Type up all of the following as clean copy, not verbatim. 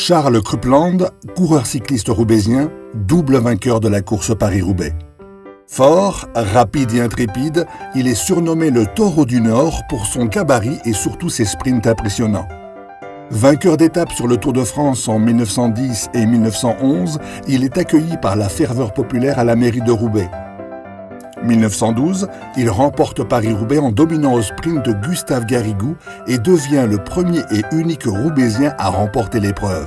Charles Krupland, coureur cycliste roubaisien, double vainqueur de la course Paris-Roubaix. Fort, rapide et intrépide, il est surnommé le Taureau du Nord pour son gabarit et surtout ses sprints impressionnants. Vainqueur d'étapes sur le Tour de France en 1910 et 1911, il est accueilli par la ferveur populaire à la mairie de Roubaix. 1912, il remporte Paris-Roubaix en dominant au sprint Gustave Garrigou et devient le premier et unique Roubaisien à remporter l'épreuve.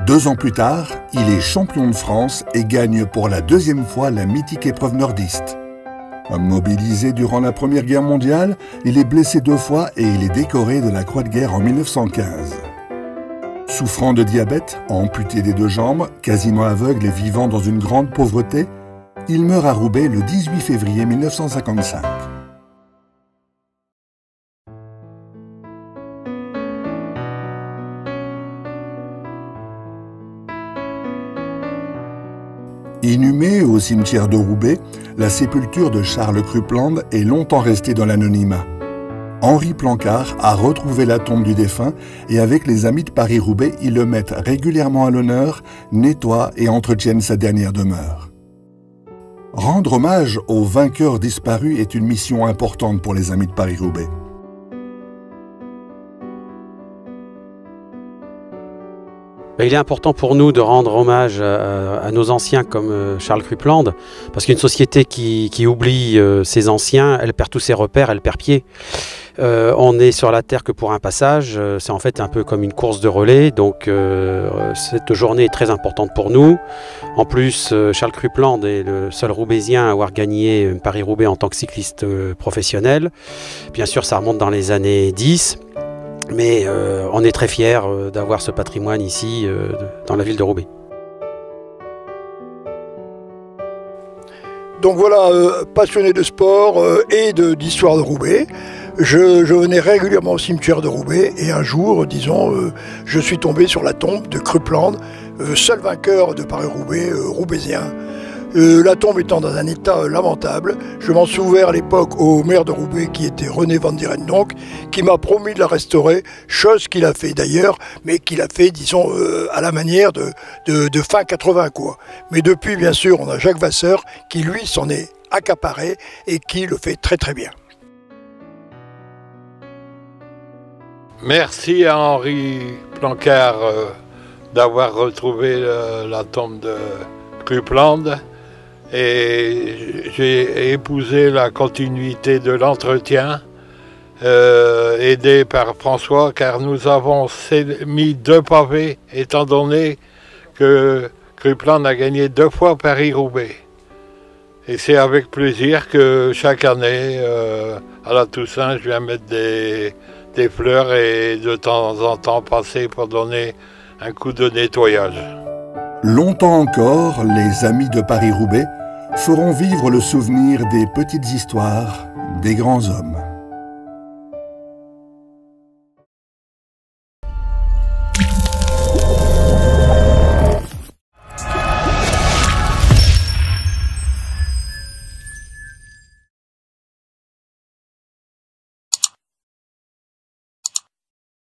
2 ans plus tard, il est champion de France et gagne pour la 2e fois la mythique épreuve nordiste. Mobilisé durant la Première Guerre mondiale, il est blessé 2 fois et il est décoré de la Croix de guerre en 1915. Souffrant de diabète, amputé des 2 jambes, quasiment aveugle et vivant dans une grande pauvreté, il meurt à Roubaix le 18 février 1955. Inhumé au cimetière de Roubaix, la sépulture de Charles Krupland est longtemps restée dans l'anonymat. Henri Plancart a retrouvé la tombe du défunt et avec les amis de Paris-Roubaix, ils le mettent régulièrement à l'honneur, nettoient et entretiennent sa dernière demeure. Rendre hommage aux vainqueurs disparus est une mission importante pour les amis de Paris-Roubaix. Il est important pour nous de rendre hommage à nos anciens comme Charles Krupland, parce qu'une société qui oublie ses anciens, elle perd tous ses repères, elle perd pied. On est sur la terre que pour un passage, c'est en fait un peu comme une course de relais, donc cette journée est très importante pour nous. En plus, Charles Krupland est le seul Roubaisien à avoir gagné Paris-Roubaix en tant que cycliste professionnel. Bien sûr, ça remonte dans les années 10. Mais on est très fiers d'avoir ce patrimoine ici, dans la ville de Roubaix. Donc voilà, passionné de sport et d'histoire de Roubaix, je venais régulièrement au cimetière de Roubaix et un jour, disons, je suis tombé sur la tombe de Krupland, seul vainqueur de Paris-Roubaix, roubaisien. La tombe étant dans un état lamentable, je m'en souviens à l'époque au maire de Roubaix qui était René Van Dieren donc, qui m'a promis de la restaurer, chose qu'il a fait d'ailleurs, mais qu'il a fait, disons, à la manière de fin 80 quoi. Mais depuis, bien sûr, on a Jacques Vasseur qui lui s'en est accaparé et qui le fait très très bien. Merci à Henri Plancart d'avoir retrouvé la tombe de Krupland. Et j'ai épousé la continuité de l'entretien, aidé par François, car nous avons mis 2 pavés, étant donné que Krupland a gagné 2 fois Paris-Roubaix. Et c'est avec plaisir que chaque année, à la Toussaint, je viens mettre des fleurs et de temps en temps passer pour donner un coup de nettoyage. Longtemps encore, les amis de Paris-Roubaix feront vivre le souvenir des petites histoires des grands hommes.